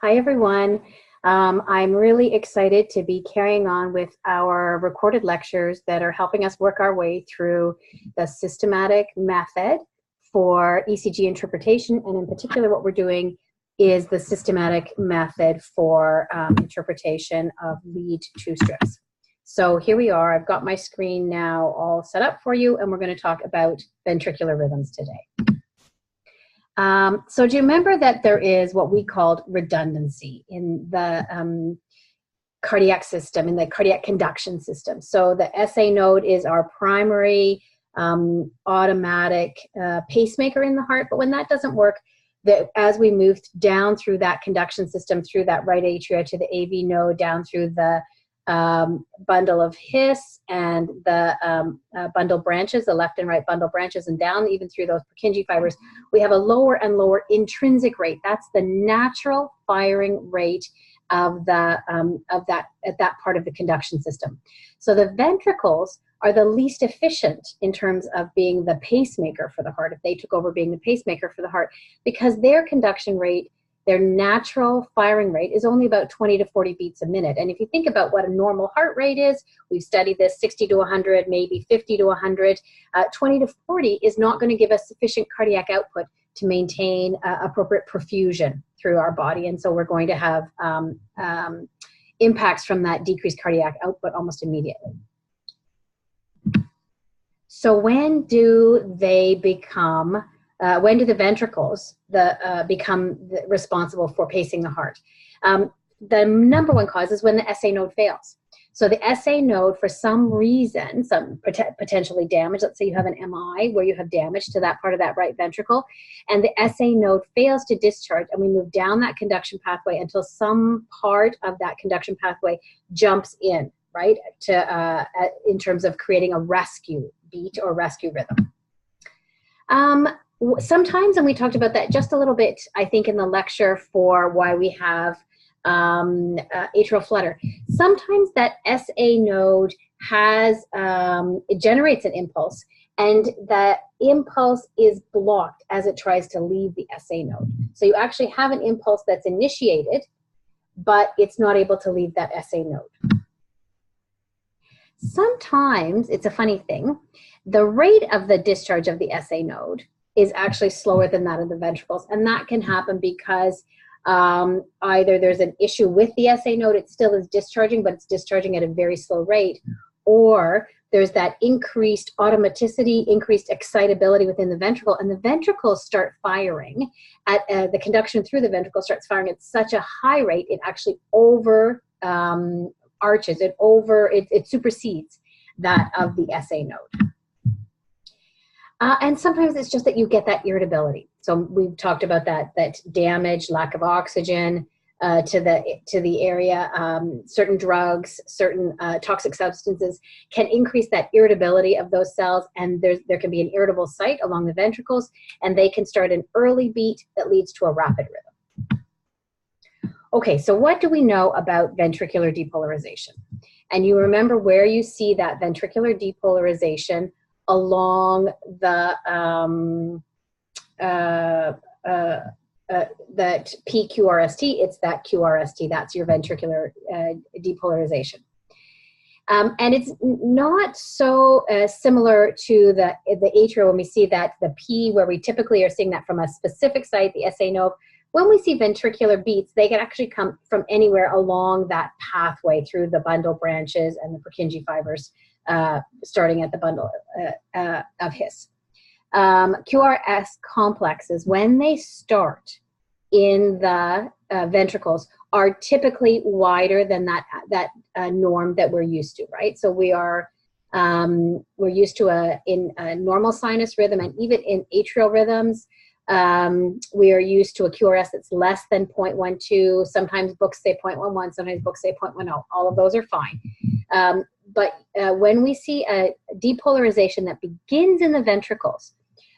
Hi, everyone. I'm really excited to be carrying on with our recorded lectures that are helping us work our way through the systematic method for ECG interpretation, and in particular what we're doing is the systematic method for interpretation of lead 2 strips. So here we are. I've got my screen now all set up for you, and we're going to talk about ventricular rhythms today. So do you remember that there is what we called redundancy in the cardiac system, in the cardiac conduction system? So the SA node is our primary automatic pacemaker in the heart, but when that doesn't work, as we move down through that conduction system, through that right atria to the AV node, down through the bundle of His and the bundle branches, the left and right bundle branches, and down even through ththose Purkinje fibers, we have a lower and lower intrinsic rate. That's the natural firing rate of that part of the conduction system. So the ventricles are the least efficient in terms of being the pacemaker for the heart, if they took over being the pacemaker for the heart, because their conduction rate, their natural firing rate, is only about 20 to 40 beats a minute. And if you think about what a normal heart rate is, we've studied this, 60 to 100, maybe 50 to 100, 20 to 40 is not going to give us sufficient cardiac output to maintain appropriate perfusion through our body. And so we're going to have impacts from that decreased cardiac output almost immediately. So when do they become when do the ventricles become responsible for pacing the heart? The number one cause is when the SA node fails. So the SA node, for some reason, some potentially damage, let's say you have an MI where you have damage to that part of that right ventricle, and the SA node fails to discharge, and we move down that conduction pathway until some part of that conduction pathway jumps in, right, to in terms of creating a rescue beat or rescue rhythm. Sometimes, and we talked about that just a little bit, I think, in the lecture for why we have atrial flutter. Sometimes that SA node has, it generates an impulse, and that impulse is blocked as it tries to leave the SA node. So you actually have an impulse that's initiated, but it's not able to leave that SA node. Sometimes, it's a funny thing, the rate of the discharge of the SA node is actually slower than that of the ventricles, and that can happen because either there's an issue with the SA node, it still is discharging, but it's discharging at a very slow rate, or there's that increased automaticity, increased excitability within the ventricle, and the ventricles start firing at the conduction through the ventricle starts firing at such a high rate, it actually arches, it supersedes that of the SA node. And sometimes it's just that you get that irritability. So we've talked about that damage, lack of oxygen to the area. Certain drugs, certain toxic substances can increase that irritability of those cells, and there can be an irritable site along the ventricles, and they can start an early beat that leads to a rapid rhythm. Okay, so what do we know about ventricular depolarization? And you remember where you see that ventricular depolarization along the that PQRST, it's that QRST, that's your ventricular depolarization. And it's not so similar to the atrial when we see that, the P, where we typically are seeing that from a specific site, the SA node. When we see ventricular beats, they can actually come from anywhere along that pathway through the bundle branches and the Purkinje fibers, starting at the bundle of His. QRS complexes, when they start in the ventricles, are typically wider than that norm that we're used to, right? So we're used to in a normal sinus rhythm, and even in atrial rhythms, we are used to a QRS that's less than 0.12. Sometimes books say 0.11, sometimes books say 0.10. All of those are fine. But when we see a depolarization that begins in the ventricles,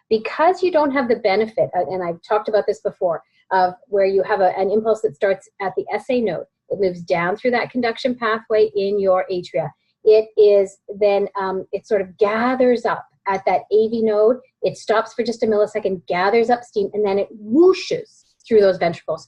because you don't have the benefit, and I've talked about this before, of where you have an impulse that starts at the SA node, it moves down through that conduction pathway in your atria. It is then, it sort of gathers up at that AV node. It stops for just a millisecond, gathers up steam, and then it whooshes through those ventricles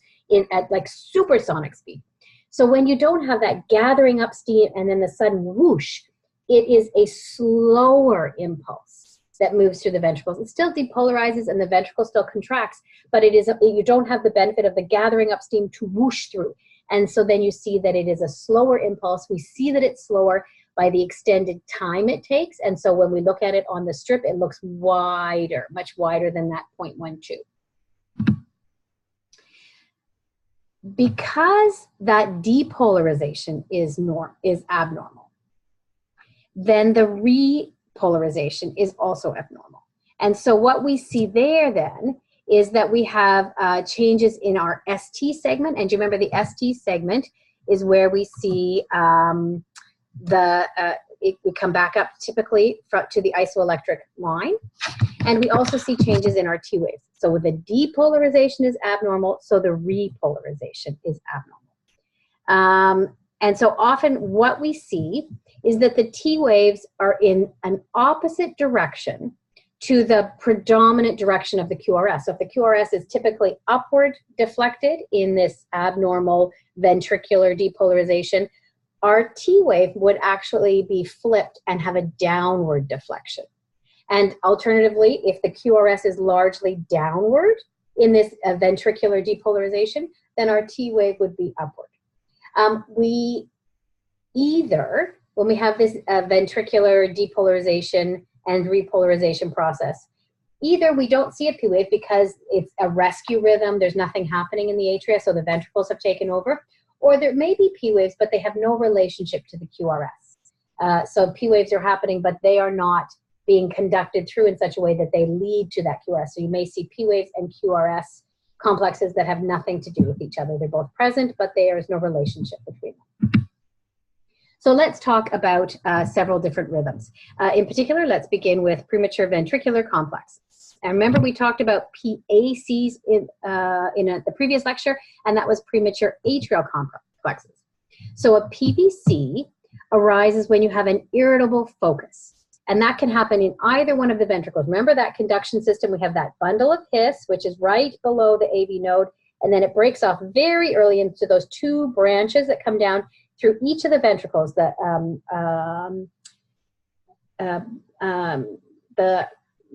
at like supersonic speed. So when you don't have that gathering up steam and then the sudden whoosh, it is a slower impulse that moves through the ventricles. It still depolarizes and the ventricle still contracts, but you don't have the benefit of the gathering up steam to whoosh through. And so then you see that it is a slower impulse. We see that it's slower by the extended time it takes. And so when we look at it on the strip, it looks wider, much wider than that 0.12. Because that depolarization is abnormal, then the repolarization is also abnormal. And so what we see there then is that we have changes in our ST segment. And do you remember the ST segment is where we see we come back up typically to the isoelectric line. And we also see changes in our T waves. So the depolarization is abnormal, so the repolarization is abnormal. And so often what we see is that the T waves are in an opposite direction to the predominant direction of the QRS. So if the QRS is typically upward deflected in this abnormal ventricular depolarization, our T wave would actually be flipped and have a downward deflection. And alternatively, if the QRS is largely downward in this ventricular depolarization, then our T wave would be upward. When we have this ventricular depolarization and repolarization process, either we don't see a P wave because it's a rescue rhythm, there's nothing happening in the atria, so the ventricles have taken over, or there may be P waves, but they have no relationship to the QRS. So P waves are happening, but they are not being conducted through in such a way that they lead to that QRS. So you may see P waves and QRS complexes that have nothing to do with each other. They're both present, but there is no relationship between them. So let's talk about several different rhythms. In particular, let's begin with premature ventricular complexes. And remember, we talked about PACs in the previous lecture, and that was premature atrial complexes. So a PVC arises when you have an irritable focus. And that can happen in either one of the ventricles. Remember that conduction system, we have that bundle of His, which is right below the AV node, and then it breaks off very early into those two branches that come down through each of the ventricles, the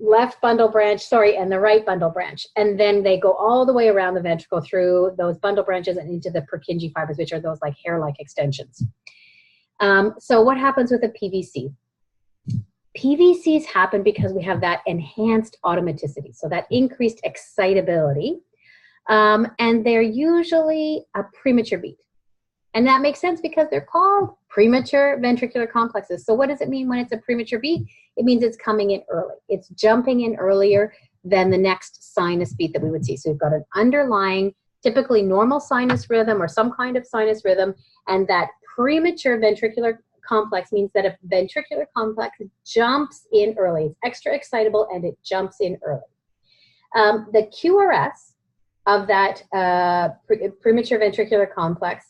left bundle branch, and the right bundle branch. And then they go all the way around the ventricle through those bundle branches and into the Purkinje fibers, which are those like hair-like extensions. So what happens with a PVC? PVCs happen because we have that enhanced automaticity, so that increased excitability, and they're usually a premature beat. And that makes sense because they're called premature ventricular complexes. So what does it mean when it's a premature beat? It means it's coming in early. It's jumping in earlier than the next sinus beat that we would see. So we've got an underlying, typically normal sinus rhythm or some kind of sinus rhythm, and that premature ventricular complex means that a ventricular complex jumps in early. It's extra excitable and it jumps in early. The QRS of that premature ventricular complex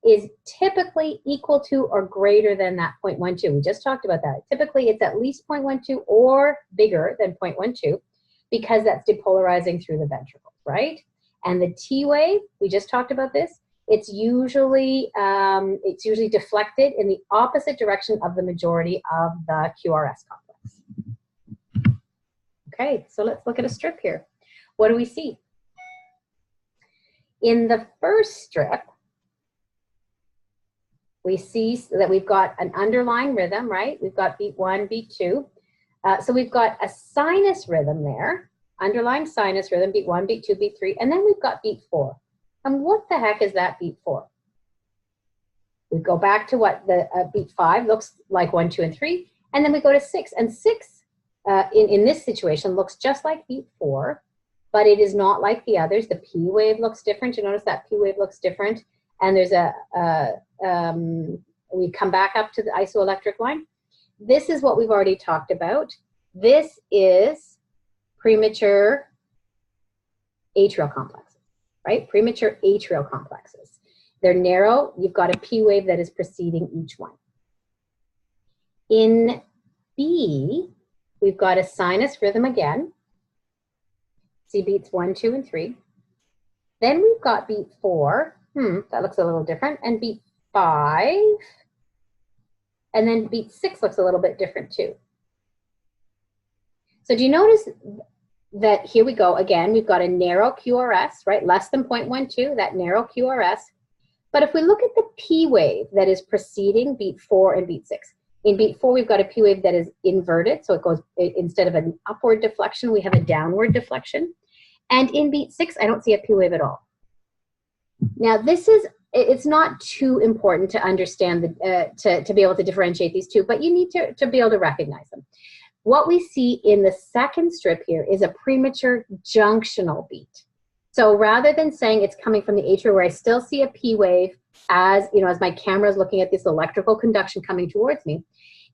is typically equal to or greater than that 0.12. We just talked about that. Typically, it's at least 0.12 or bigger than 0.12 because that's depolarizing through the ventricles, right? And the T wave, we just talked about this, it's usually deflected in the opposite direction of the majority of the QRS complex. Okay, so let's look at a strip here. What do we see? In the first strip, we see that we've got an underlying rhythm, right? We've got beat 1, beat 2. So we've got a sinus rhythm there, underlying sinus rhythm, beat 1, beat 2, beat 3, and then we've got beat 4. And what the heck is that beat 4? We go back to what the beat 5 looks like 1, 2, and 3, and then we go to 6. And 6, in this situation, looks just like beat 4, but it is not like the others. The P wave looks different. You notice that P wave looks different. And there's we come back up to the isoelectric line. This is what we've already talked about. This is premature atrial complexes, right? Premature atrial complexes. They're narrow. You've got a P wave that is preceding each one. In B, we've got a sinus rhythm again. See beats 1, 2, and 3. Then we've got beat 4. That looks a little different. And beat 5. And then beat 6 looks a little bit different too. So do you notice that here we go again, we've got a narrow QRS, right? Less than 0.12, that narrow QRS. But if we look at the P wave that is preceding beat 4 and beat 6, in beat 4 we've got a P wave that is inverted, so it goes, instead of an upward deflection, we have a downward deflection. And in beat 6, I don't see a P wave at all. Now this is, it's not too important to understand, to be able to differentiate these two, but you need to be able to recognize them. What we see in the second strip here is a premature junctional beat. So rather than saying it's coming from the atria where I still see a P wave as, you know, as my camera is looking at this electrical conduction coming towards me,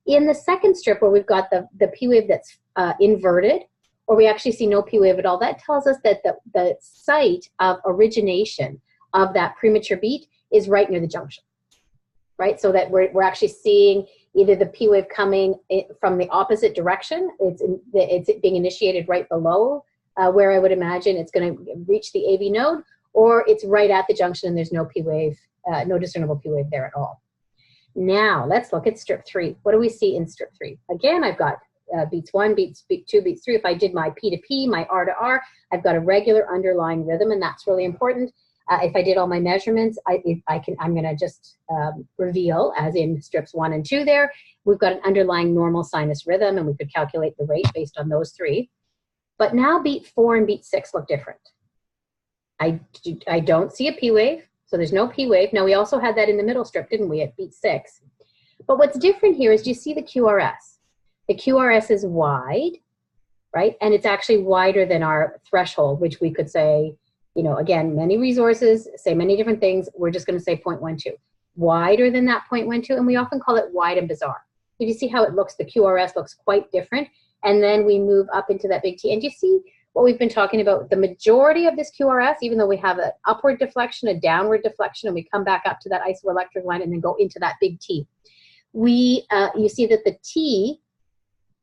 in the second strip where we've got the P wave that's inverted, or we actually see no P wave at all, that tells us that the site of origination of that premature beat is right near the junction, right? So that we're actually seeing either the P wave coming from the opposite direction, it's being initiated right below where I would imagine it's going to reach the AV node, or it's right at the junction and there's no P wave, no discernible P wave there at all. Now let's look at strip 3. What do we see in strip 3? Again, I've got beats 1, beats 2, beats 3. If I did my P to P, my R to R, I've got a regular underlying rhythm, and that's really important. If I did all my measurements, I'm going to just reveal, as in strips 1 and 2 there, we've got an underlying normal sinus rhythm, and we could calculate the rate based on those 3. But now beat 4 and beat 6 look different. I don't see a P wave, so there's no P wave. Now we also had that in the middle strip, didn't we, at beat 6? But what's different here is, do you see the QRS? The QRS is wide, right? And it's actually wider than our threshold, which we could say, you know, again, many resources say many different things. We're just going to say 0.12. Wider than that 0.12, and we often call it wide and bizarre. If you see how it looks, the QRS looks quite different. And then we move up into that big T. And you see what we've been talking about, the majority of this QRS, even though we have an upward deflection, a downward deflection, and we come back up to that isoelectric line and then go into that big T. You see that the T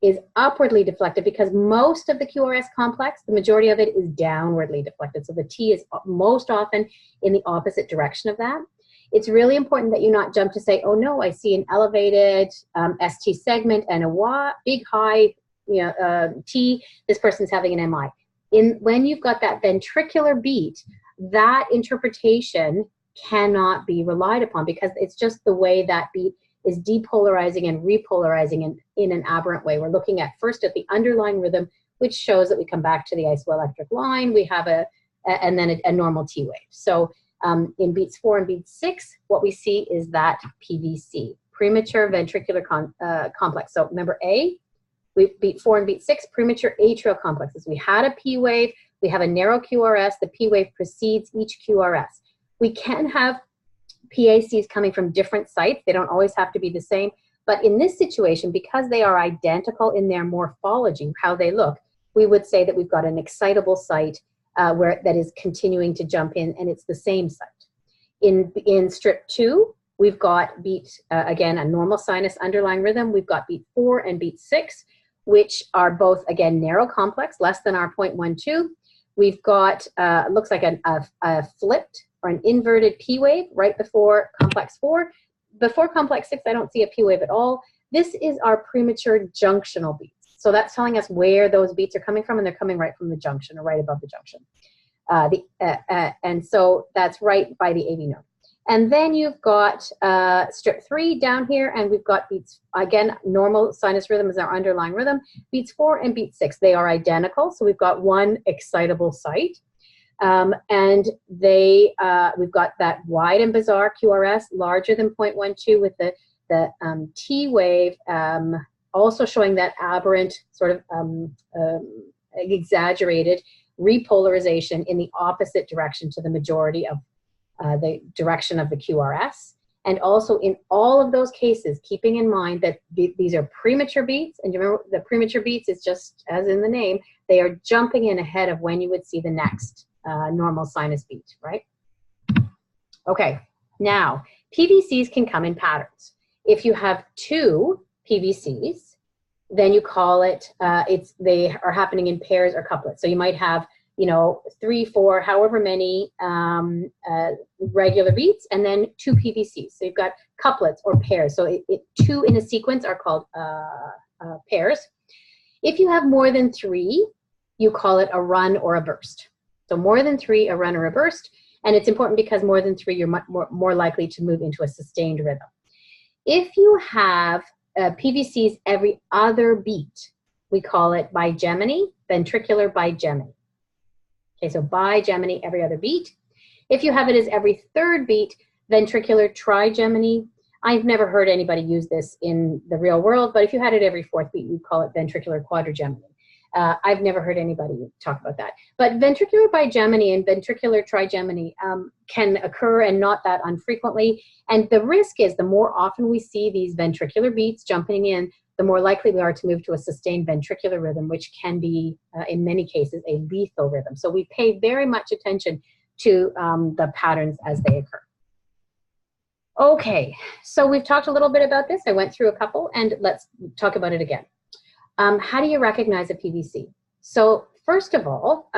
is upwardly deflected because most of the QRS complex, the majority of it is downwardly deflected. So the T is most often in the opposite direction of that. It's really important that you not jump to say, oh no, I see an elevated ST segment and a big high T, this person's having an MI. When you've got that ventricular beat, that interpretation cannot be relied upon because it's just the way that beat is depolarizing and repolarizing in an aberrant way. We're looking at first at the underlying rhythm, which shows that we come back to the isoelectric line, we have and then a normal T wave. So in beats 4 and beat 6, what we see is that PVC, premature ventricular complex. So remember A, we beat 4 and beat 6, premature atrial complexes. We had a P wave, we have a narrow QRS, the P wave precedes each QRS. We can have PACs coming from different sites. They don't always have to be the same. But in this situation, because they are identical in their morphology, how they look, we would say that we've got an excitable site that is continuing to jump in, and it's the same site. In strip 2, we've got beat, again, a normal sinus underlying rhythm. We've got beat 4 and beat 6, which are both, again, narrow complex, less than our 0.12. We've got, looks like a flipped or an inverted P wave right before complex 4. Before complex 6, I don't see a P wave at all. This is our premature junctional beats. So that's telling us where those beats are coming from, and they're coming right from the junction or right above the junction. And so that's right by the AV node. And then you've got strip 3 down here, and we've got beats, again, normal sinus rhythm is our underlying rhythm. Beats 4 and beat 6, they are identical. So we've got one excitable site. And we've got that wide and bizarre QRS, larger than 0.12 with the T wave, also showing that aberrant sort of exaggerated repolarization in the opposite direction to the majority of the direction of the QRS. And also in all of those cases, keeping in mind that these are premature beats, and you remember the premature beats is just as in the name, they are jumping in ahead of when you would see the next normal sinus beat, right? Okay, now PVCs can come in patterns. If you have 2 PVCs, then you call it, they are happening in pairs or couplets. So you might have you know, 3, 4, however many regular beats, and then 2 PVCs. So you've got couplets or pairs. So 2 in a sequence are called pairs. If you have more than 3, you call it a run or a burst. So more than 3, a run or a burst. And it's important because more than 3, you're much more likely to move into a sustained rhythm. If you have PVCs every other beat, we call it bigeminy, ventricular bigeminy. Okay, so bigeminy, every other beat. If you have it as every third beat, ventricular trigeminy. I've never heard anybody use this in the real world, but if you had it every fourth beat, you'd call it ventricular quadrigeminy. I've never heard anybody talk about that. But ventricular bigeminy and ventricular trigeminy can occur, and not that unfrequently. And the risk is the more often we see these ventricular beats jumping in, the more likely we are to move to a sustained ventricular rhythm, which can be, in many cases, a lethal rhythm. So we pay very much attention to the patterns as they occur. Okay, so we've talked a little bit about this. I went through a couple, and let's talk about it again. How do you recognize a PVC? So first of all,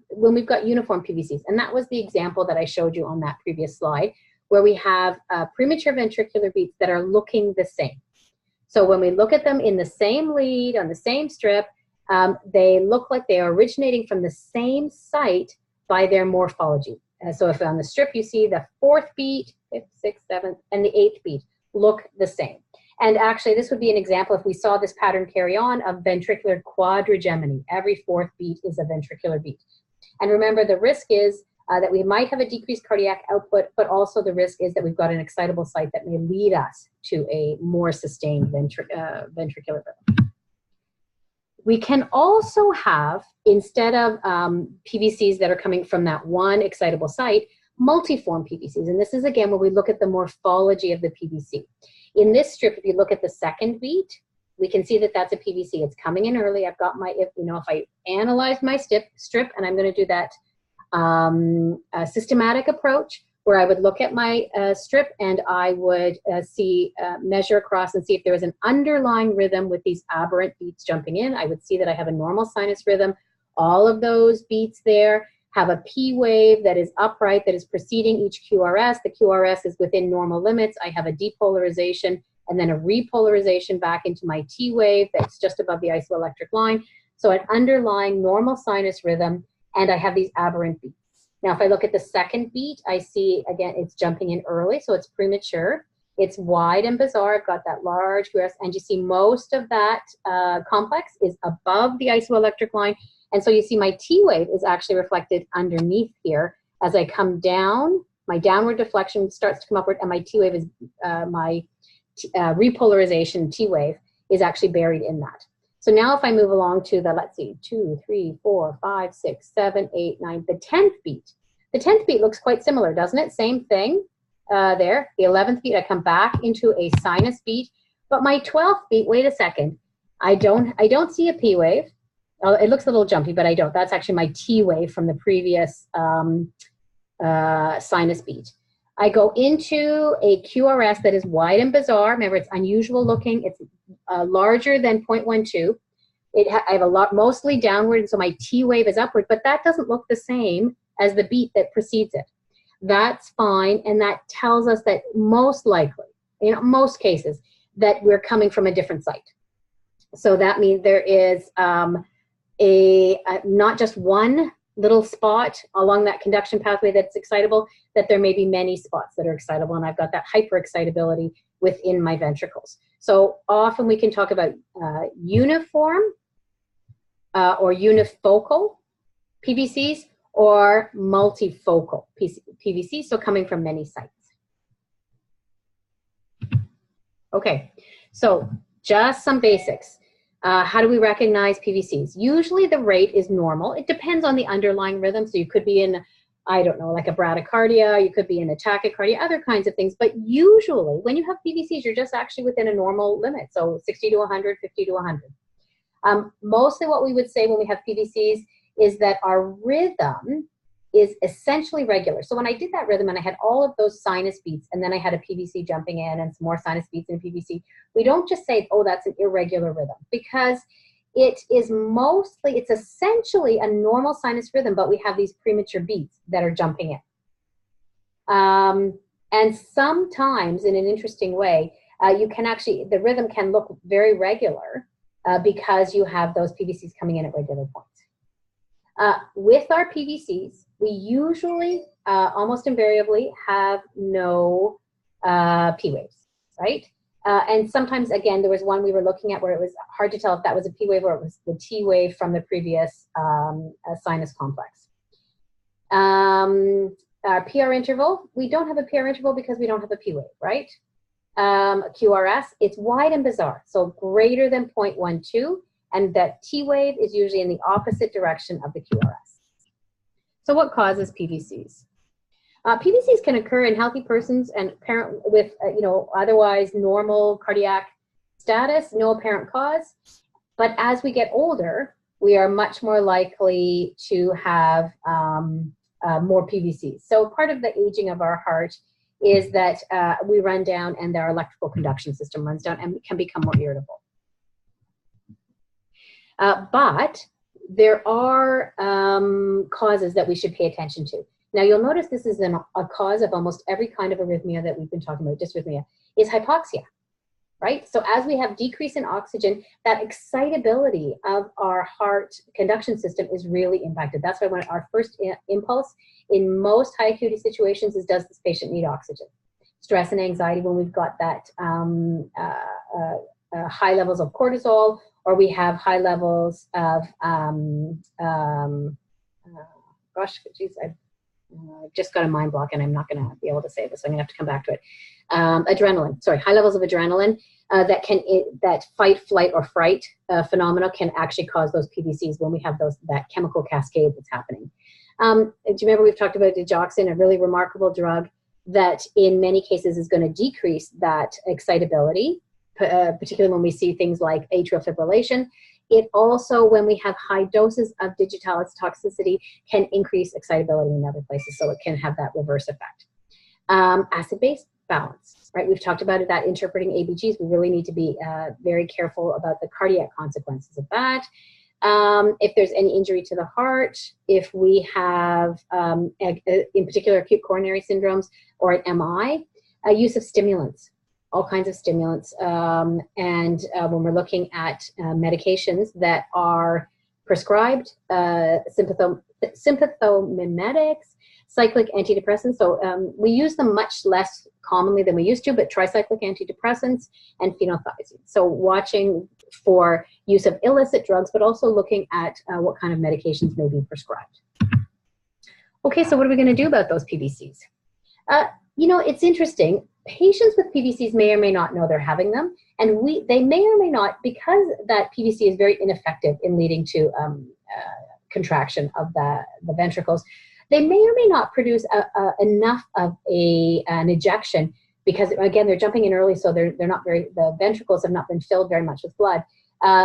when we've got uniform PVCs, and that was the example that I showed you on that previous slide, where we have premature ventricular beats that are looking the same. So when we look at them in the same lead, on the same strip, they look like they are originating from the same site by their morphology. So if on the strip you see the 4th beat, 5th, 6th, 7th, and the 8th beat look the same. And actually, this would be an example, if we saw this pattern carry on, of ventricular quadrigeminy. Every 4th beat is a ventricular beat. And remember, the risk is that we might have a decreased cardiac output, but also the risk is that we've got an excitable site that may lead us to a more sustained ventricular rhythm. We can also have, instead of PVCs that are coming from that one excitable site, multiform PVCs. And this is, again, where we look at the morphology of the PVC. In this strip, if you look at the 2nd beat, we can see that that's a PVC. It's coming in early. I've got my, if I analyze my strip, and I'm going to do that systematic approach, where I would look at my strip and I would measure across and see if there was an underlying rhythm with these aberrant beats jumping in. I would see that I have a normal sinus rhythm. All of those beats there have a P wave that is upright, that is preceding each QRS. The QRS is within normal limits. I have a depolarization and then a repolarization back into my T wave that's just above the isoelectric line. So an underlying normal sinus rhythm, and I have these aberrant beats. Now, if I look at the 2nd beat, I see, again, it's jumping in early, so it's premature. It's wide and bizarre. I've got that large QRS, and you see most of that complex is above the isoelectric line. And so you see my T wave is actually reflected underneath here. As I come down, my downward deflection starts to come upward, and my T wave is, repolarization T wave is actually buried in that. So now if I move along to the, let's see, 2, 3, 4, 5, 6, 7, 8, 9, the 10th beat. The 10th beat looks quite similar, doesn't it? Same thing there. The 11th beat, I come back into a sinus beat. But my 12th beat, wait a second, I don't see a P wave. It looks a little jumpy, but I don't. That's actually my T wave from the previous sinus beat. I go into a QRS that is wide and bizarre. Remember, it's unusual looking. It's larger than 0.12. I have a lot, mostly downward, and so my T wave is upward, but that doesn't look the same as the beat that precedes it. That's fine, and that tells us that most likely, in most cases, that we're coming from a different site. So that means there is not just one little spot along that conduction pathway that's excitable, that there may be many spots that are excitable, and I've got that hyperexcitability within my ventricles. So often we can talk about uniform or unifocal PVCs or multifocal PVCs, so coming from many sites. Okay, so just some basics. How do we recognize PVCs? Usually the rate is normal. It depends on the underlying rhythm. So you could be in, I don't know, like a bradycardia, you could be in a tachycardia, other kinds of things. But usually when you have PVCs, you're just actually within a normal limit. So 60 to 100, 50 to 100. Mostly what we would say when we have PVCs is that our rhythm is essentially regular. So when I did that rhythm and I had all of those sinus beats and then I had a PVC jumping in and some more sinus beats and a PVC, we don't just say, oh, that's an irregular rhythm, because it is mostly, it's essentially a normal sinus rhythm, but we have these premature beats that are jumping in. And sometimes, in an interesting way, you can actually, the rhythm can look very regular because you have those PVCs coming in at regular points. With our PVCs, we usually, almost invariably, have no P waves, right? And sometimes, again, there was one we were looking at where it was hard to tell if that was a P wave or it was the T wave from the previous sinus complex. Our PR interval, we don't have a PR interval because we don't have a P wave, right? QRS, it's wide and bizarre, so greater than 0.12, and that T wave is usually in the opposite direction of the QRS. So what causes PVCs? PVCs can occur in healthy persons and apparent with, otherwise normal cardiac status, no apparent cause. But as we get older, we are much more likely to have more PVCs. So part of the aging of our heart is that we run down and our electrical conduction system runs down and can become more irritable. But there are causes that we should pay attention to. Now you'll notice this is a cause of almost every kind of arrhythmia that we've been talking about, dysrhythmia, is hypoxia, right? So as we have decrease in oxygen, that excitability of our heart conduction system is really impacted. That's why when our first impulse in most high acuity situations is, does this patient need oxygen? Stress and anxiety when we've got that high levels of cortisol, or we have high levels of, I've just got a mind block and I'm not going to be able to say this, so I'm going to have to come back to it. Adrenaline, sorry, high levels of adrenaline that fight, flight, or fright phenomena can actually cause those PVCs when we have that chemical cascade that's happening. Do you remember we've talked about digoxin, a really remarkable drug that in many cases is going to decrease that excitability, particularly when we see things like atrial fibrillation. It also, when we have high doses of digitalis toxicity, can increase excitability in other places, so it can have that reverse effect. Acid-base balance, right? We've talked about it, that interpreting ABGs. We really need to be very careful about the cardiac consequences of that. If there's any injury to the heart, if we have, in particular, acute coronary syndromes or an MI, use of stimulants. All kinds of stimulants, and when we're looking at medications that are prescribed, sympathomimetics, cyclic antidepressants. So we use them much less commonly than we used to, but tricyclic antidepressants and phenothiazine. So watching for use of illicit drugs, but also looking at what kind of medications may be prescribed. Okay, so what are we going to do about those PVCs? It's interesting. Patients with PVCs may or may not know they're having them, and they may or may not, because that PVC is very ineffective in leading to contraction of the ventricles, they may or may not produce enough of an ejection, because again, they're jumping in early, so the ventricles have not been filled very much with blood.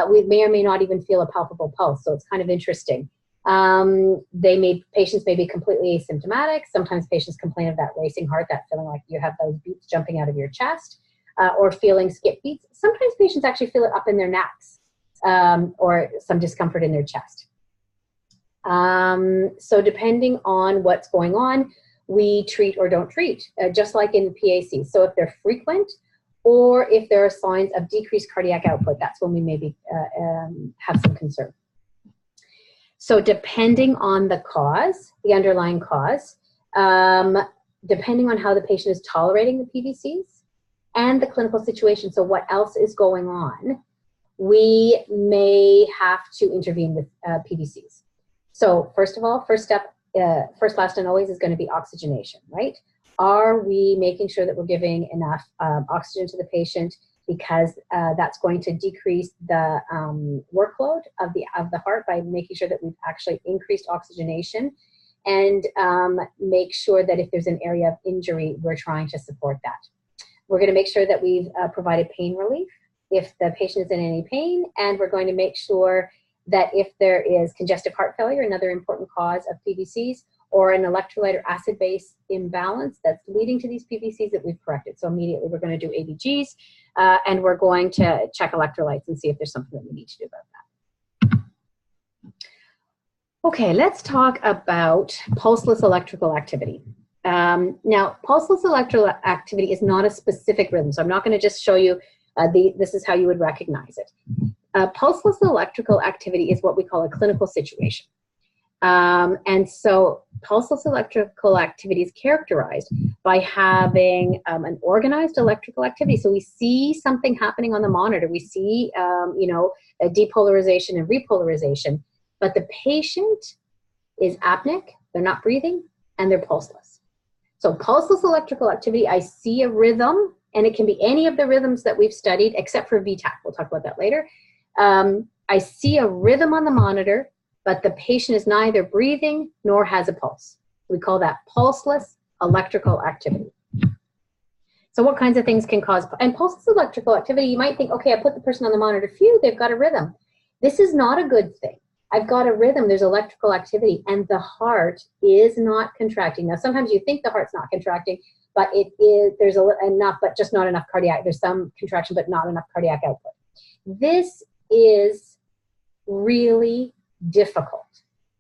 We may or may not even feel a palpable pulse, so it's kind of interesting. Patients may be completely asymptomatic. Sometimes patients complain of that racing heart, that feeling like you have those beats jumping out of your chest, or feeling skip beats. Sometimes patients actually feel it up in their necks, or some discomfort in their chest. So depending on what's going on, we treat or don't treat, just like in the PAC. So if they're frequent, or if there are signs of decreased cardiac output, that's when we maybe have some concern. So depending on the cause, the underlying cause, depending on how the patient is tolerating the PVCs and the clinical situation, so what else is going on, we may have to intervene with PVCs. So first of all, first step, first, last, and always is going to be oxygenation, right? Are we making sure that we're giving enough oxygen to the patient, because that's going to decrease the workload of the heart by making sure that we've actually increased oxygenation, and make sure that if there's an area of injury, we're trying to support that. We're going to make sure that we've provided pain relief if the patient is in any pain, and we're going to make sure that if there is congestive heart failure, another important cause of PVCs, or an electrolyte or acid-base imbalance that's leading to these PVCs, that we've corrected. So immediately we're going to do ABGs, and we're going to check electrolytes and see if there's something that we need to do about that. Okay, let's talk about pulseless electrical activity. Now, pulseless electrical activity is not a specific rhythm, so I'm not going to just show you this is how you would recognize it. Pulseless electrical activity is what we call a clinical situation. And so pulseless electrical activity is characterized by having an organized electrical activity. So we see something happening on the monitor. We see, a depolarization and repolarization, but the patient is apneic, they're not breathing, and they're pulseless. So pulseless electrical activity, I see a rhythm, and it can be any of the rhythms that we've studied, except for VTAC. We'll talk about that later. I see a rhythm on the monitor, but the patient is neither breathing nor has a pulse. We call that pulseless electrical activity. So what kinds of things can cause, and pulseless electrical activity, you might think, okay, I put the person on the monitor, phew, they've got a rhythm. This is not a good thing. I've got a rhythm, there's electrical activity, and the heart is not contracting. Now, sometimes you think the heart's not contracting, but it is, there's enough, but just not enough cardiac, there's some contraction, but not enough cardiac output. This is really difficult.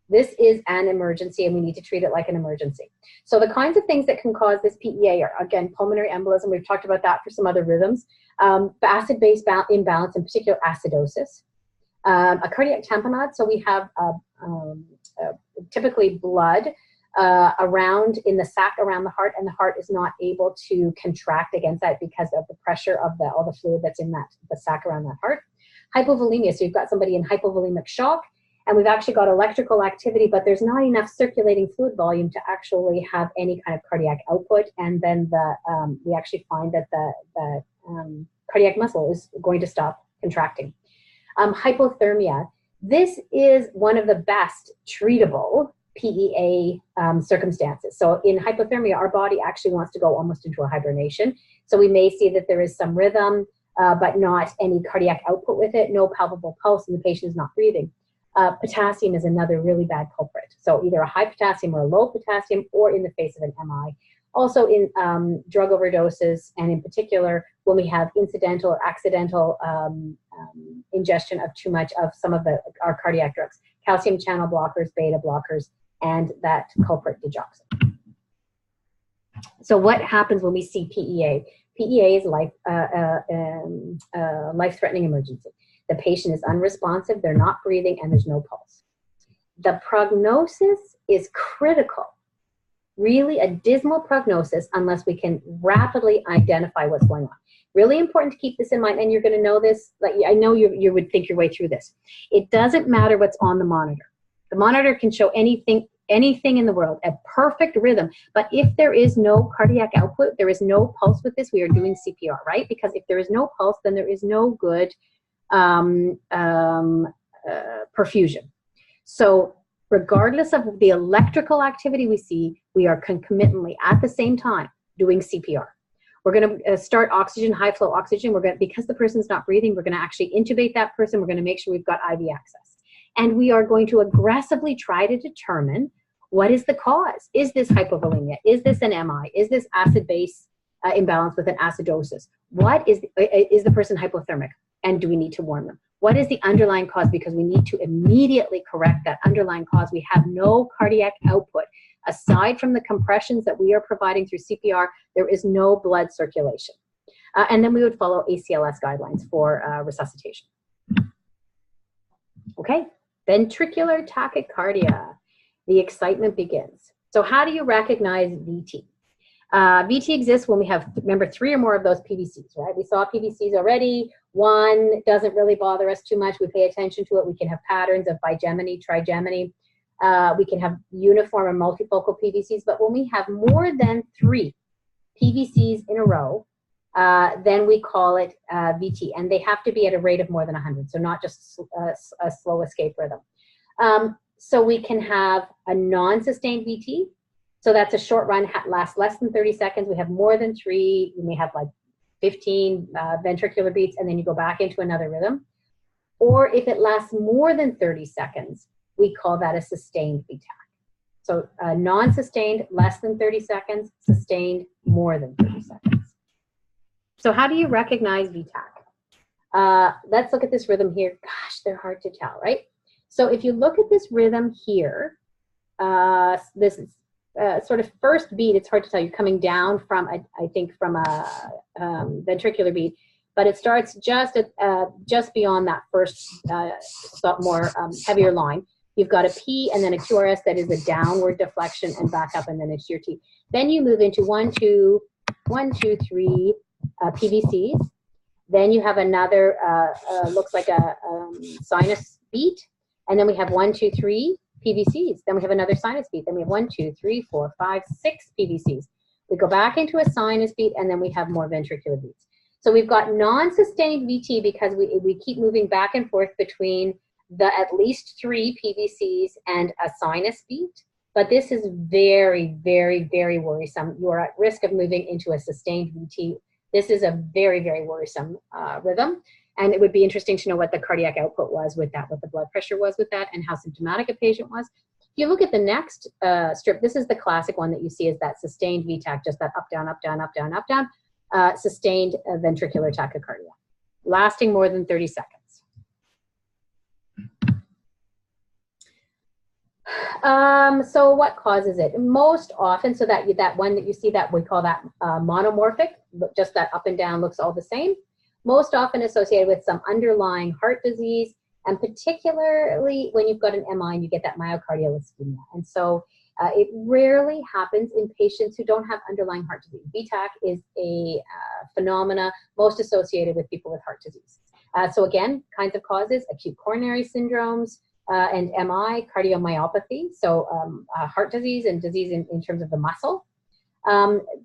This is an emergency, and we need to treat it like an emergency. So the kinds of things that can cause this PEA are, again, pulmonary embolism. We've talked about that for some other rhythms. Acid-base imbalance, in particular acidosis. A cardiac tamponade, so we have typically blood around in the sac around the heart, and the heart is not able to contract against that because of the pressure of all the fluid that's in the sac around that heart. Hypovolemia, so you've got somebody in hypovolemic shock, and we've actually got electrical activity, but there's not enough circulating fluid volume to actually have any kind of cardiac output, and then we actually find that the cardiac muscle is going to stop contracting. Hypothermia, this is one of the best treatable PEA circumstances. So in hypothermia, our body actually wants to go almost into a hibernation. So we may see that there is some rhythm, but not any cardiac output with it, no palpable pulse, and the patient is not breathing. Potassium is another really bad culprit. So either a high potassium or a low potassium, or in the face of an MI. Also in drug overdoses, and in particular, when we have incidental or accidental ingestion of too much of some of our cardiac drugs, calcium channel blockers, beta blockers, and that culprit digoxin. So what happens when we see PEA? PEA is life-threatening emergency. The patient is unresponsive, they're not breathing, and there's no pulse. The prognosis is critical. Really a dismal prognosis unless we can rapidly identify what's going on. Really important to keep this in mind, and you're going to know this, like I know you would think your way through this. It doesn't matter what's on the monitor. The monitor can show anything in the world, a perfect rhythm, but if there is no cardiac output, there is no pulse with this, we are doing CPR, right? Because if there is no pulse, then there is no good perfusion. So regardless of the electrical activity we see, we are concomitantly at the same time doing CPR. We're going to start oxygen, high flow oxygen. Because the person's not breathing, we're going to actually intubate that person. We're going to make sure we've got IV access. And we are going to aggressively try to determine what is the cause. Is this hypovolemia? Is this an MI? Is this acid-base imbalance with an acidosis? What is the person hypothermic? And do we need to warn them? What is the underlying cause? Because we need to immediately correct that underlying cause. We have no cardiac output. Aside from the compressions that we are providing through CPR, there is no blood circulation. And then we would follow ACLS guidelines for resuscitation. Okay, ventricular tachycardia. The excitement begins. So how do you recognize VT? VT exists when we have, remember, 3 or more of those PVCs, right? We saw PVCs already. One doesn't really bother us too much. We pay attention to it. We can have patterns of bigeminy, trigeminy. We can have uniform and multifocal PVCs. But when we have more than 3 PVCs in a row, then we call it VT. And they have to be at a rate of more than 100, so not just a slow escape rhythm. So we can have a non-sustained VT. So that's a short run, lasts less than 30 seconds. We have more than 3. We may have like 15 ventricular beats, and then you go back into another rhythm. Or if it lasts more than 30 seconds, we call that a sustained VTAC. So non-sustained, less than 30 seconds, sustained, more than 30 seconds. So how do you recognize VTAC? Let's look at this rhythm here. Gosh, they're hard to tell, right? So if you look at this rhythm here, this is sort of first beat, it's hard to tell. You're coming down from, I think, from a ventricular beat, but it starts just beyond that first more heavier line. You've got a P and then a QRS that is a downward deflection and back up, and then it's your T. Then you move into 1, 2, 3 PVCs. Then you have another, looks like a sinus beat. And then we have 1, 2, 3 PVCs. Then we have another sinus beat. Then we have 1, 2, 3, 4, 5, 6 PVCs. We go back into a sinus beat, and then we have more ventricular beats. So we've got non-sustained VT because we keep moving back and forth between the at least 3 PVCs and a sinus beat. But this is very, very, very worrisome. You are at risk of moving into a sustained VT. This is a very, very worrisome rhythm. And it would be interesting to know what the cardiac output was with that, what the blood pressure was with that, and how symptomatic a patient was. If you look at the next strip, this is the classic one that you see is that sustained VTAC, just that up, down, up, down, up, down, up, down, sustained ventricular tachycardia, lasting more than 30 seconds. So what causes it? Most often, so that one that you see that we call that monomorphic, just that up and down looks all the same. Most often associated with some underlying heart disease, and particularly when you've got an MI and you get that myocardial ischemia. And so it rarely happens in patients who don't have underlying heart disease. VTAC is a phenomena most associated with people with heart disease. So again, kinds of causes: acute coronary syndromes, and MI, cardiomyopathy, so heart disease and disease in terms of the muscle.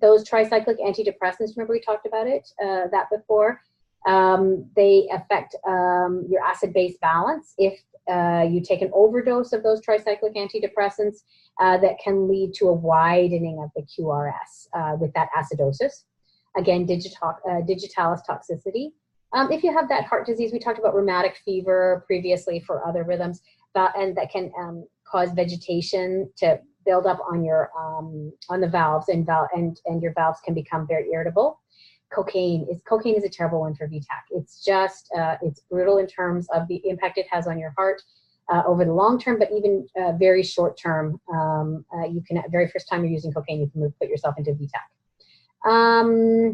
Those tricyclic antidepressants, remember we talked about it, that before, they affect your acid-base balance. If you take an overdose of those tricyclic antidepressants, that can lead to a widening of the QRS with that acidosis. Again, digitalis toxicity. If you have that heart disease, we talked about rheumatic fever previously for other rhythms, and that can cause vegetation to build up on your on the valves, and your valves can become very irritable. Cocaine is a terrible one for VTAC. It's just it's brutal in terms of the impact it has on your heart over the long term, but even very short term. You can, very first time you're using cocaine, you can put yourself into VTAC.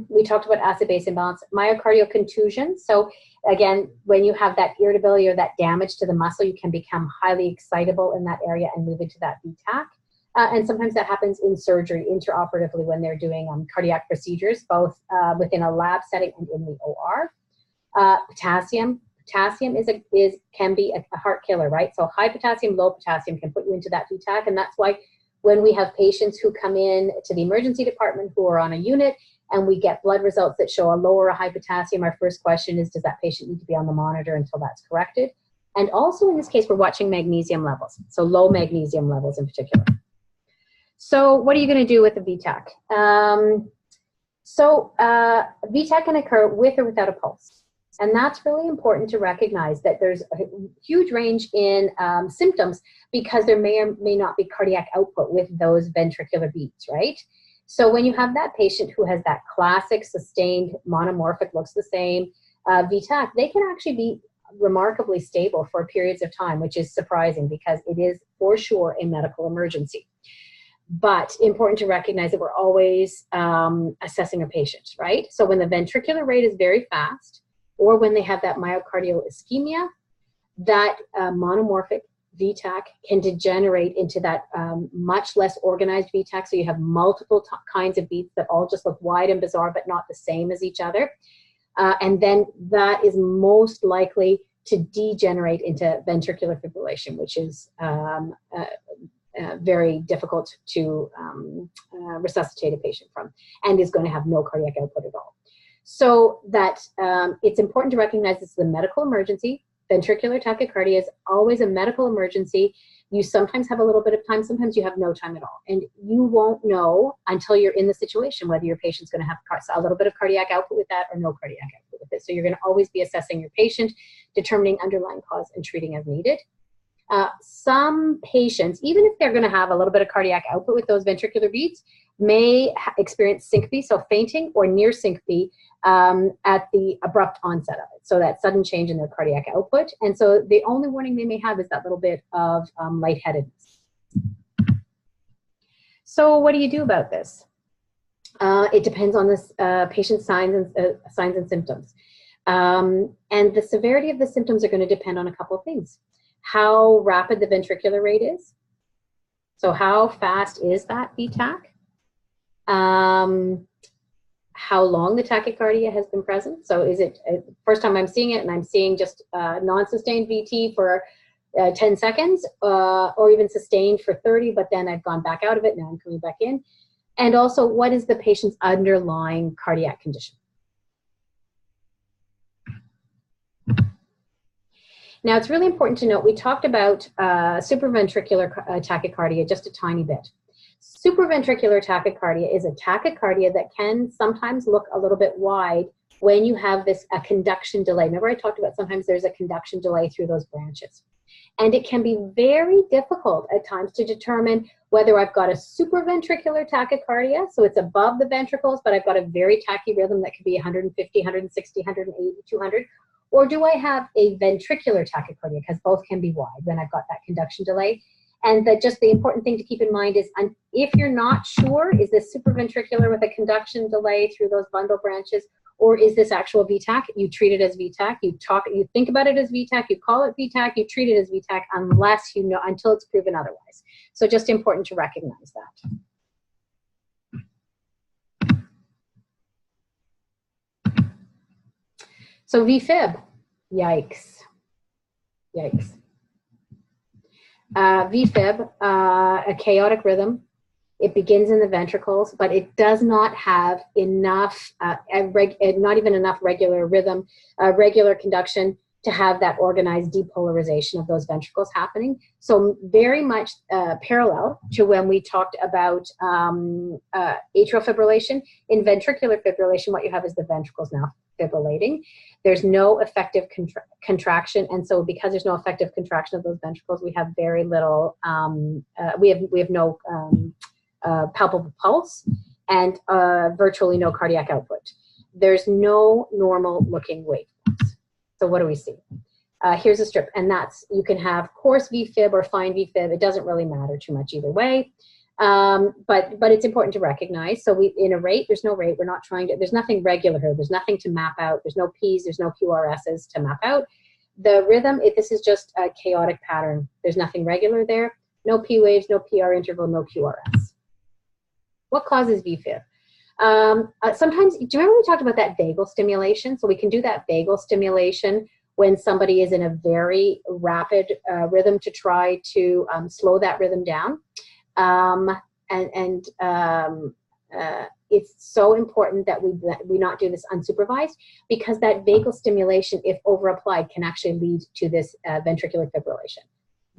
We talked about acid-base imbalance, myocardial contusion. So again, when you have that irritability or that damage to the muscle, you can become highly excitable in that area and move into that VTAC. And sometimes that happens in surgery, intraoperatively, when they're doing cardiac procedures, both within a lab setting and in the OR. Potassium can be a heart killer, right? So high potassium, low potassium can put you into that VTAC, and that's why when we have patients who come in to the emergency department who are on a unit and we get blood results that show a low or a high potassium, our first question is, does that patient need to be on the monitor until that's corrected? And also in this case, we're watching magnesium levels, so low magnesium levels in particular. So what are you going to do with the VTAC? VTAC can occur with or without a pulse. And that's really important to recognize, that there's a huge range in symptoms, because there may or may not be cardiac output with those ventricular beats, right? So when you have that patient who has that classic sustained monomorphic, looks the same VTAC, they can actually be remarkably stable for periods of time, which is surprising because it is for sure a medical emergency. But important to recognize that we're always assessing a patient, right? So when the ventricular rate is very fast, or when they have that myocardial ischemia, that monomorphic VTAC can degenerate into that much less organized VTAC. So you have multiple kinds of beats that all just look wide and bizarre, but not the same as each other. And then that is most likely to degenerate into ventricular fibrillation, which is very difficult to resuscitate a patient from, and is going to have no cardiac output at all. So that it's important to recognize this is a medical emergency. Ventricular tachycardia is always a medical emergency. You sometimes have a little bit of time, sometimes you have no time at all. And you won't know until you're in the situation whether your patient's going to have a little bit of cardiac output with that or no cardiac output with it. So you're going to always be assessing your patient, determining underlying cause, and treating as needed. Some patients, even if they're going to have a little bit of cardiac output with those ventricular beats, may experience syncope, so fainting, or near syncope at the abrupt onset of it, so that sudden change in their cardiac output. And so the only warning they may have is that little bit of lightheadedness. So what do you do about this? It depends on this patient's signs and symptoms. And the severity of the symptoms are going to depend on a couple of things. How rapid the ventricular rate is. So how fast is that VTach? How long the tachycardia has been present. So is it first time I'm seeing it and I'm seeing just non-sustained VT for 10 seconds or even sustained for 30, but then I've gone back out of it, now I'm coming back in. And also, what is the patient's underlying cardiac condition? Now, it's really important to note, we talked about supraventricular tachycardia just a tiny bit. Supraventricular tachycardia is a tachycardia that can sometimes look a little bit wide when you have a conduction delay. Remember I talked about sometimes there's a conduction delay through those branches. And it can be very difficult at times to determine whether I've got a supraventricular tachycardia, so it's above the ventricles, but I've got a very tachy rhythm that could be 150, 160, 180, 200, or do I have a ventricular tachycardia, because both can be wide when I've got that conduction delay. And that just the important thing to keep in mind is if you're not sure, is this supraventricular with a conduction delay through those bundle branches, or is this actual VTach? You treat it as VTach. You think about it as VTach. You call it VTach. You treat it as VTach unless you know, until it's proven otherwise. So just important to recognize that. So VFib, yikes, yikes. VFib, a chaotic rhythm. It begins in the ventricles, but it does not have enough, not even enough regular rhythm, regular conduction to have that organized depolarization of those ventricles happening. So very much parallel to when we talked about atrial fibrillation. In ventricular fibrillation, what you have is the ventricles now fibrillating. There's no effective contraction, and so because there's no effective contraction of those ventricles, we have very little, we have no palpable pulse and virtually no cardiac output. There's no normal looking waveforms. So what do we see? Here's a strip, and that's, you can have coarse VFib or fine VFib. It doesn't really matter too much either way. But it's important to recognize. So in a rate, there's no rate. We're not trying to, there's nothing regular here. There's nothing to map out. There's no P's, there's no QRSs to map out. The rhythm, this is just a chaotic pattern. There's nothing regular there. No P waves, no PR interval, no QRS. What causes VFib? Sometimes, do you remember we talked about that vagal stimulation? So we can do that vagal stimulation when somebody is in a very rapid rhythm to try to slow that rhythm down. It's so important that we not do this unsupervised, because that vagal stimulation, if over-applied, can actually lead to this ventricular fibrillation.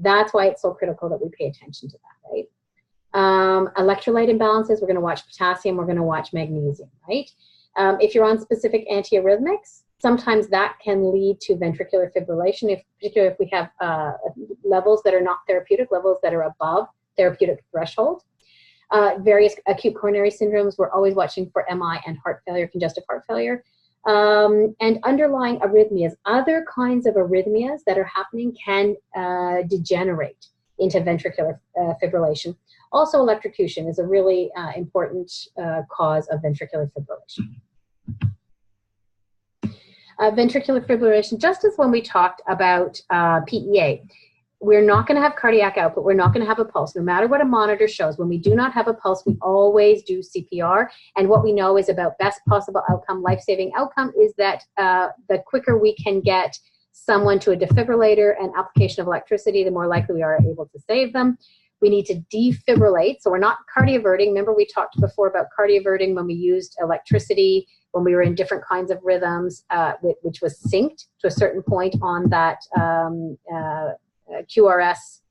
That's why it's so critical that we pay attention to that, right? Electrolyte imbalances, we're going to watch potassium, we're going to watch magnesium, right? If you're on specific antiarrhythmics, sometimes that can lead to ventricular fibrillation, particularly if we have levels that are not therapeutic, levels that are above therapeutic threshold. Various acute coronary syndromes, we're always watching for MI and heart failure, congestive heart failure. And underlying arrhythmias, other kinds of arrhythmias that are happening can degenerate into ventricular fibrillation. Also, electrocution is a really important cause of ventricular fibrillation. Ventricular fibrillation, just as when we talked about PEA, we're not going to have cardiac output, we're not going to have a pulse. No matter what a monitor shows, when we do not have a pulse, we always do CPR. And what we know is about best possible outcome, life-saving outcome, is that the quicker we can get someone to a defibrillator and application of electricity, the more likely we are able to save them. We need to defibrillate, so we're not cardioverting. Remember we talked before about cardioverting when we used electricity, when we were in different kinds of rhythms, which was synced to a certain point on that QRS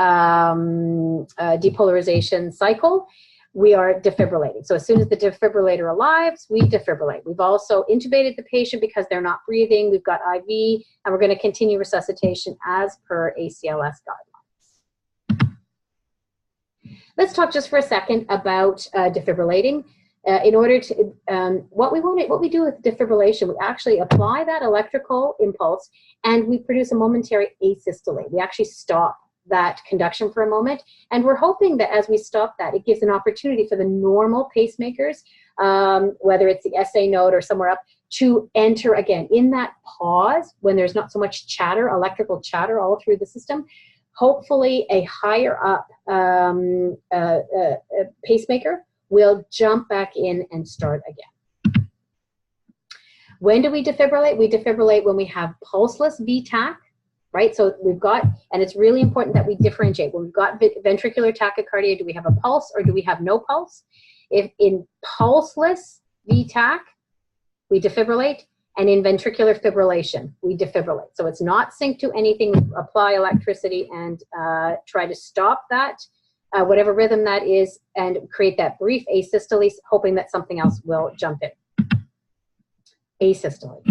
depolarization cycle. We are defibrillating. So as soon as the defibrillator arrives, we defibrillate. We've also intubated the patient because they're not breathing. We've got IV, and we're going to continue resuscitation as per ACLS guidelines. Let's talk just for a second about defibrillating. In order to, what we do with defibrillation, we actually apply that electrical impulse and we produce a momentary asystole. We actually stop that conduction for a moment, and we're hoping that as we stop that, it gives an opportunity for the normal pacemakers, whether it's the SA node or somewhere up, to enter again. In that pause, when there's not so much chatter, electrical chatter all through the system, hopefully a higher up pacemaker will jump back in and start again. When do we defibrillate? We defibrillate when we have pulseless VTach, right? So we've got, and it's really important that we differentiate. When we've got ventricular tachycardia, do we have a pulse or do we have no pulse? If in pulseless VTach, we defibrillate, and in ventricular fibrillation, we defibrillate. So it's not synced to anything. We apply electricity and try to stop that, whatever rhythm that is, and create that brief asystole, hoping that something else will jump in. Asystole.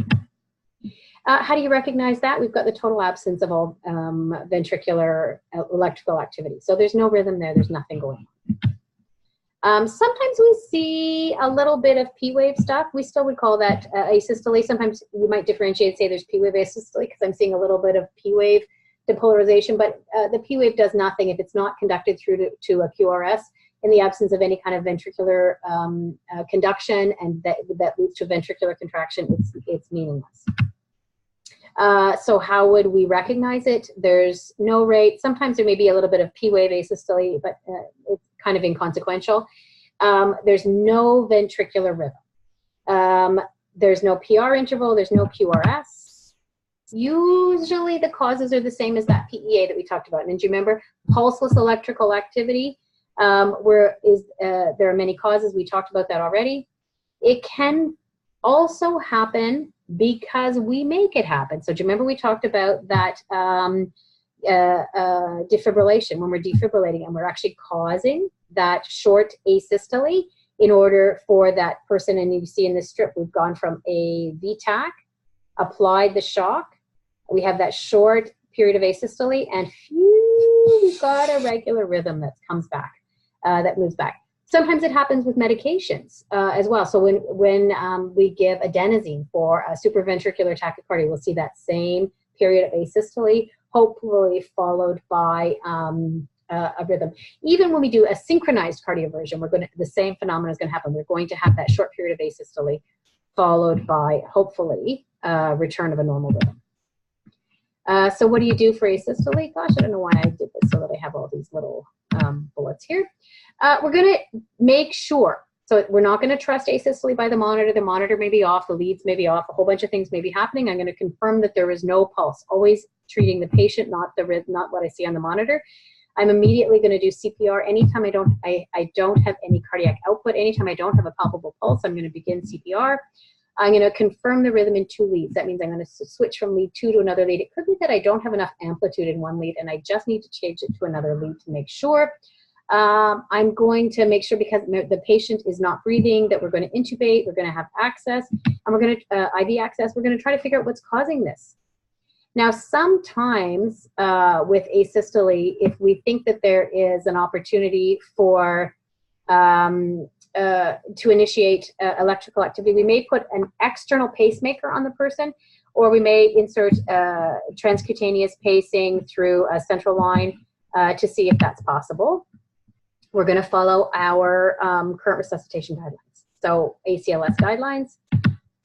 How do you recognize that? We've got the total absence of all ventricular electrical activity. So there's no rhythm there. There's nothing going on. Sometimes we see a little bit of P-wave stuff. We still would call that asystole. Sometimes you might differentiate and say there's P-wave asystole because I'm seeing a little bit of P-wave depolarization, but the P-wave does nothing if it's not conducted through to a QRS in the absence of any kind of ventricular conduction, and that leads to ventricular contraction. It's meaningless. So how would we recognize it? There's no rate. Sometimes there may be a little bit of P-wave asystole, but it's kind of inconsequential. There's no ventricular rhythm. There's no PR interval. There's no QRS. Usually the causes are the same as that PEA that we talked about. And do you remember pulseless electrical activity? There are many causes. We talked about that already. It can also happen because we make it happen. So do you remember we talked about that defibrillation, when we're defibrillating and we're actually causing that short asystole in order for that person, and you see in this strip, we've gone from a VTach, applied the shock, we have that short period of asystole, and phew, we've got a regular rhythm that comes back, that moves back. Sometimes it happens with medications as well. So when we give adenosine for a supraventricular tachycardia, we'll see that same period of asystole, hopefully followed by a rhythm. Even when we do a synchronized cardioversion, the same phenomenon is going to happen. We're going to have that short period of asystole followed by, hopefully, return of a normal rhythm. So what do you do for asystole? Gosh, I don't know why I did this so that I have all these little bullets here. We're going to make sure, so we're not going to trust asystole by the monitor. The monitor may be off, the leads may be off, a whole bunch of things may be happening. I'm going to confirm that there is no pulse, always treating the patient, not what I see on the monitor. I'm immediately going to do CPR anytime I don't have any cardiac output. Anytime I don't have a palpable pulse, I'm going to begin CPR. I'm going to confirm the rhythm in 2 leads. That means I'm going to switch from lead 2 to another lead. It could be that I don't have enough amplitude in one lead and I just need to change it to another lead to make sure. I'm going to make sure, because the patient is not breathing, that we're going to intubate, we're going to have access, and we're going to IV access. We're going to try to figure out what's causing this. Now, sometimes with asystole, if we think that there is an opportunity for to initiate electrical activity, we may put an external pacemaker on the person, or we may insert transcutaneous pacing through a central line to see if that's possible. We're going to follow our current resuscitation guidelines, so ACLS guidelines.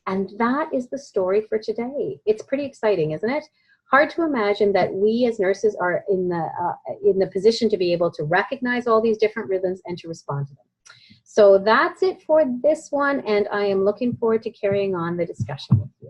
And that is the story for today. It's pretty exciting, isn't it? Hard to imagine that we as nurses are in the position to be able to recognize all these different rhythms and to respond to them. So that's it for this one, and I am looking forward to carrying on the discussion with you.